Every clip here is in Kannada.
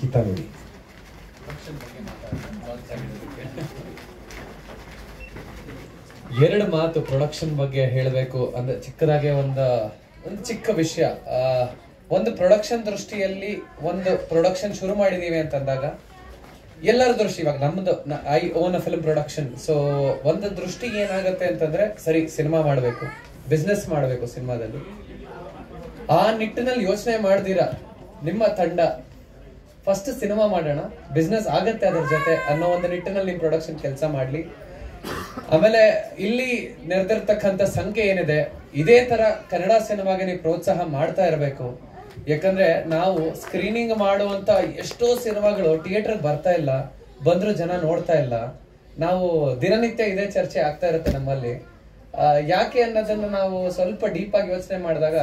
ಹಿತ ನೋಡಿ. ಎರಡು ಮಾತು ಪ್ರೊಡಕ್ಷನ್ ಬಗ್ಗೆ ಹೇಳಬೇಕು ಅಂದ್ರೆ ಚಿಕ್ಕದಾಗೆ ಒಂದು ಚಿಕ್ಕ ವಿಷಯ. ಒಂದು ಪ್ರೊಡಕ್ಷನ್ ದೃಷ್ಟಿಯಲ್ಲಿ ಒಂದು ಪ್ರೊಡಕ್ಷನ್ ಶುರು ಮಾಡಿದೀವಿ ಅಂತಂದಾಗ ಎಲ್ಲರ ದೃಷ್ಟಿ, ಇವಾಗ ನಮ್ದು I own a film production. So ಒಂದು ದೃಷ್ಟಿಗೆ ಏನಾಗುತ್ತೆ ಅಂತಂದ್ರೆ, ಸರಿ ಸಿನಿಮಾ ಮಾಡಬೇಕು, ಬಿಸ್ನೆಸ್ ಮಾಡಬೇಕು ಸಿನಿಮಾದಲ್ಲಿ. ಆ ನಿಟ್ಟಿನಲ್ಲಿ ಯೋಚನೆ ಮಾಡ್ದಿರಾ ನಿಮ್ಮ ತಂಡ ಫಸ್ಟ್ ಸಿನಿಮಾ ಮಾಡೋಣ, ಬಿಸ್ನೆಸ್ ಆಗತ್ತೆ ಅದ್ರ ಜೊತೆ ಅನ್ನೋ ಒಂದು ನಿಟ್ಟಿನಲ್ಲಿ ನಿಮ್ ಪ್ರೊಡಕ್ಷನ್ ಕೆಲಸ ಮಾಡ್ಲಿ. ಆಮೇಲೆ ಇಲ್ಲಿ ನೆರೆದಿರ್ತಕ್ಕಂಥ ಸಂಖ್ಯೆ ಏನಿದೆ, ಇದೇ ತರ ಕನ್ನಡ ಸಿನಿಮಾಗೆ ನೀವು ಪ್ರೋತ್ಸಾಹ ಮಾಡ್ತಾ ಇರಬೇಕು. ಯಾಕಂದ್ರೆ ನಾವು ಸ್ಕ್ರೀನಿಂಗ್ ಮಾಡುವಂತ ಎಷ್ಟೋ ಸಿನಿಮಾಗಳು ಥಿಯೇಟರ್ ಬರ್ತಾ ಇಲ್ಲ, ಬಂದ್ರು ಜನ ನೋಡ್ತಾ ಇಲ್ಲ. ನಾವು ದಿನನಿತ್ಯ ಇದೇ ಚರ್ಚೆ ಆಗ್ತಾ ಇರುತ್ತೆ ನಮ್ಮಲ್ಲಿ. ಯಾಕೆ ಅನ್ನೋದನ್ನ ನಾವು ಸ್ವಲ್ಪ ಡೀಪ್ ಆಗಿ ಯೋಚನೆ ಮಾಡಿದಾಗ,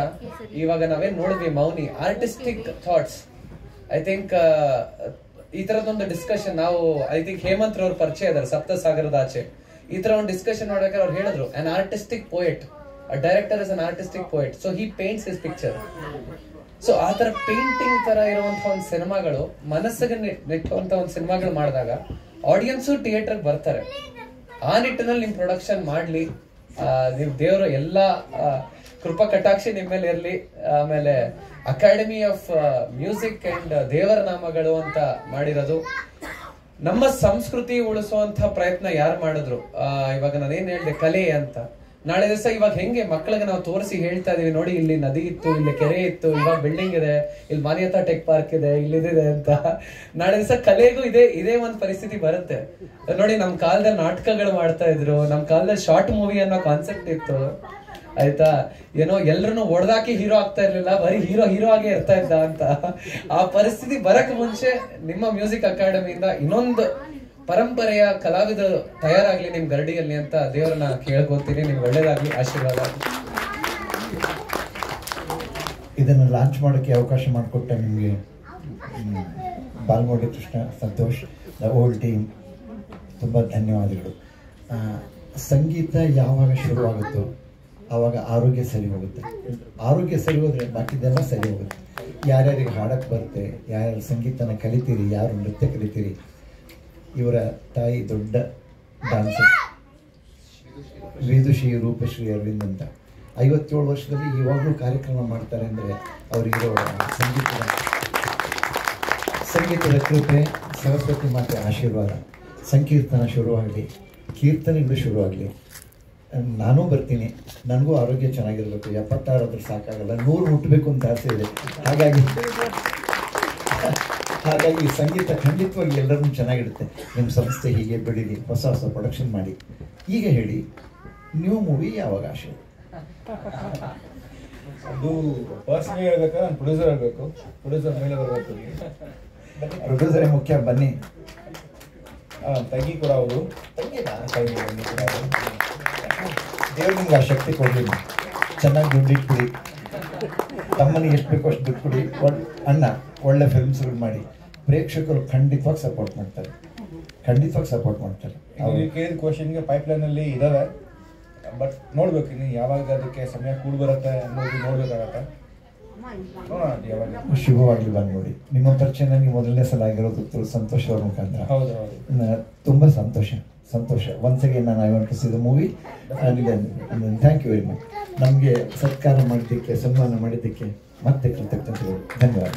ಇವಾಗ ನಾವೇನ್ ನೋಡಿದ್ವಿ ಮೌನಿ ಆರ್ಟಿಸ್ಟಿಕ್ ಥಾಟ್ಸ್, ಐ ಥಿಂಕ್ ಈ ತರದೊಂದು ಡಿಸ್ಕಷನ್ ನಾವು ಐ ಥಿಂಕ್ ಹೇಮಂತ್ ಅವ್ರ ಪರಿಚಯ ಇದಾರೆ ಸಪ್ತಸಾಗರದ ಆಚೆ. ಈ ತರ ಒಂದು ಡಿಸ್ಕಷನ್ ನೋಡಕ್ಕೆ ಅವ್ರು ಹೇಳಿದ್ರು, an artistic poet, director is an artistic poet, so he paints his picture. So ಆ ತರ ಪೇಂಟಿಂಗ್ ತರ ಇರುವಂತ ಒಂದು ಸಿನಿಮಾಗಳು, ಮನಸ್ಸಿಗೆ ನೆಟ್ಟುವಂತ ಒಂದು ಸಿನಿಮಾಗಳು ಮಾಡಿದಾಗ ಆಡಿಯನ್ಸು ಥಿಯೇಟರ್ ಬರ್ತಾರೆ. ಆ ನಿಟ್ಟಿನಲ್ಲಿ ನಿಮ್ ಪ್ರೊಡಕ್ಷನ್ ಮಾಡ್ಲಿ. ನೀವು ದೇವರು ಎಲ್ಲಾ ಕೃಪಾ ಕಟಾಕ್ಷಿ ನಿಮ್ಮ ಮೇಲೆ ಇರ್ಲಿ. ಆಮೇಲೆ ಅಕಾಡೆಮಿ ಆಫ್ ಮ್ಯೂಸಿಕ್ ಅಂಡ್ ದೇವರ ನಾಮಗಳು ಅಂತ ಮಾಡಿರೋದು, ನಮ್ಮ ಸಂಸ್ಕೃತಿ ಉಳಿಸುವಂತ ಪ್ರಯತ್ನ ಯಾರು ಮಾಡಿದ್ರು. ಇವಾಗ ನಾನೇನ್ ಹೇಳ್ದೆ ಕಲೆ ಅಂತ, ನಾಳೆ ದಿವಸ ಇವಾಗ ಹೆಂಗೆ ಮಕ್ಕಳಿಗೆ ನಾವು ತೋರಿಸಿ ಹೇಳ್ತಾ ಇದೀವಿ, ನೋಡಿ ಇಲ್ಲಿ ನದಿ ಇತ್ತು, ಇಲ್ಲಿ ಕೆರೆ ಇತ್ತು, ಇವಾಗ ಬಿಲ್ಡಿಂಗ್ ಇದೆ, ಇಲ್ಲಿ ಮಾನ್ಯತಾ ಟೆಕ್ ಪಾರ್ಕ್ ಇದೆ, ಇಲ್ಲಿದೆ ಅಂತ. ನಾಳೆ ದಿವಸ ಕಲೆಗೂ ಇದೇ ಒಂದು ಪರಿಸ್ಥಿತಿ ಬರುತ್ತೆ. ನೋಡಿ ನಮ್ ಕಾಲದಲ್ಲಿ ನಾಟಕಗಳು ಮಾಡ್ತಾ ಇದ್ರು, ನಮ್ ಕಾಲದಲ್ಲಿ ಶಾರ್ಟ್ ಮೂವಿ ಅನ್ನೋ ಕಾನ್ಸೆಪ್ಟ್ ಇತ್ತು, ಆಯ್ತಾ. ಏನೋ ಎಲ್ರು ಒಡೆದಾಕಿ ಹೀರೋ ಆಗ್ತಾ ಇರ್ಲಿಲ್ಲ, ಬರೀ ಹೀರೋ ಆಗೇ ಇರ್ತಾ ಇದ್ದ ಅಂತ. ಆ ಪರಿಸ್ಥಿತಿ ಬರಕ್ ಮುಂಚೆ ನಿಮ್ಮ ಮ್ಯೂಸಿಕ್ ಅಕಾಡೆಮಿಯಿಂದ ಇನ್ನೊಂದು ಪರಂಪರೆಯ ಕಲಾವಿದರು ತಯಾರಾಗ್ಲಿ ನಿಮ್ ಗರಡಿಯಲ್ಲಿ ಅಂತ ದೇವರನ್ನ ಕೇಳ್ಕೊತೀನಿ. ನಿಮ್ಗೆ ಒಳ್ಳೇದಾಗ್ಲಿ, ಆಶೀರ್ವಾದ. ಇದನ್ನು ಲಾಂಚ್ ಮಾಡೋಕ್ಕೆ ಅವಕಾಶ ಮಾಡಿಕೊಟ್ಟ ನಿಮಗೆ Balmodi Krishna, Santosh, the old team ತುಂಬ ಧನ್ಯವಾದಗಳು. ಸಂಗೀತ ಯಾವಾಗ ಶುರುವಾಗುತ್ತೋ ಆವಾಗ ಆರೋಗ್ಯ ಸರಿ ಹೋಗುತ್ತೆ. ಆರೋಗ್ಯ ಸರಿ ಹೋದರೆ ಬಾಕಿದೆಲ್ಲ ಸರಿ ಹೋಗುತ್ತೆ. ಯಾರ್ಯಾರಿಗೆ ಹಾಡಕ್ಕೆ ಬರುತ್ತೆ, ಯಾರ್ಯಾರು ಸಂಗೀತನ ಕಲಿತೀರಿ, ಯಾರು ನೃತ್ಯ ಕಲಿತೀರಿ. ಇವರ ತಾಯಿ ದೊಡ್ಡ ಡಾನ್ಸರ್ ವಿದುಶ್ರೀ ರೂಪಶ್ರೀ ಅರವಿಂದ್ ಅಂತ. 57 ವರ್ಷದಲ್ಲಿ ಇವಾಗಲೂ ಕಾರ್ಯಕ್ರಮ ಮಾಡ್ತಾರೆ ಅಂದರೆ ಅವರಿಗಿರೋ ಸಂಗೀತದ ಕೃಪೆ, ಸರಸ್ವತಿ ಮಾತೆ ಆಶೀರ್ವಾದ. ಸಂಕೀರ್ತನ ಶುರುವಾಗಲಿ, ಕೀರ್ತನೆಗಳು ಶುರುವಾಗಲಿ. ನಾನೂ ಬರ್ತೀನಿ, ನನಗೂ ಆರೋಗ್ಯ ಚೆನ್ನಾಗಿರಬೇಕು. 76 ಆದ್ರೆ ಸಾಕಾಗಲ್ಲ, 100 ಮುಟ್ಟಬೇಕು ಅಂತ ಆಸೆ ಇದೆ. ಹಾಗಾಗಿ ಸಂಗೀತ ಖಂಡಿತವಾಗಿ ಎಲ್ಲರನ್ನೂ ಚೆನ್ನಾಗಿಡುತ್ತೆ. ನಿಮ್ಮ ಸಂಸ್ಥೆ ಹೀಗೆ ಬೆಳೀಲಿ, ಹೊಸ ಪ್ರೊಡಕ್ಷನ್ ಮಾಡಿ. ಈಗ ಹೇಳಿ, ನ್ಯೂ ಮೂವಿ ಯಾವಾಗ ಆಶೆ? ಅದು ಪರ್ಸನಲ್ ಹೇಳ್ಬೇಕಾ, ನಾನು ಪ್ರೊಡ್ಯೂಸರ್ ಆಗಬೇಕು, ಪ್ರೊಡ್ಯೂಸರ್ ಮೇಲೆ ಬರಬೇಕು. ಪ್ರೊಡ್ಯೂಸರೇ ಮುಖ್ಯ, ಬನ್ನಿ. ತಂಗಿ ಕೂಡ ಅವರು ದೇವ್ರು ನಿಮ್ಗೆ ಆ ಶಕ್ತಿ ಕೊಡಲಿ. ಚೆನ್ನಾಗಿ ದುಡ್ಡು ಇಟ್ಬಿಡಿ, ತಮ್ಮನಿಗೆ ಎಷ್ಟು ಬೇಕೋ ಅಷ್ಟು ದುಡ್ಡು ಕೊಡಿ. ಅಣ್ಣ ಒಳ್ಳೆ ಫಿಲ್ಮ್ಸ್ಗಳು ಮಾಡಿ. ಪ್ರೇಕ್ಷಕರು ಖಂಡಿತವಾಗಿ ಸಪೋರ್ಟ್ ಮಾಡ್ತಾರೆ, ಖಂಡಿತವಾಗಿ ಸಪೋರ್ಟ್ ಮಾಡ್ತಾರೆ. ನೀವು ಕೇಳಿದ ಕ್ವಶನ್ಗೆ ಪೈಪ್ಲೈನಲ್ಲಿ ಇದ್ದಾವೆ, ಬಟ್ ನೋಡ್ಬೇಕು ಇನ್ನು ಯಾವಾಗ ಅದಕ್ಕೆ ಸಮಯ ಕೂಡಿ ಬರುತ್ತೆ ಅನ್ನೋದು ನೋಡ್ಬೇಕಾಗತ್ತೆ. ನೋಡೋಣ ಯಾವಾಗ. ಶುಭವಾಗಲಿ ಬಂದ್ಬಿಡಿ. ನಿಮ್ಮ ಪರಿಚಯ ನನಗೆ ಮೊದಲನೇ ಸಲ ಆಗಿರೋದು ಸಂತೋಷ್ ಅವ್ರ ಮುಖಾಂತರ. ಹೌದು. ತುಂಬ ಸಂತೋಷ. ಒನ್ಸ್ ಅಗೇನ್ ನಾನು I want to see the movie. Thank you very much. ನಮಗೆ ಸತ್ಕಾರ ಮಾಡಿದ್ದಕ್ಕೆ, ಸನ್ಮಾನ ಮಾಡಿದ್ದಕ್ಕೆ ಮತ್ತೆ ಕೃತಜ್ಞತೆಗಳು. ಧನ್ಯವಾದ.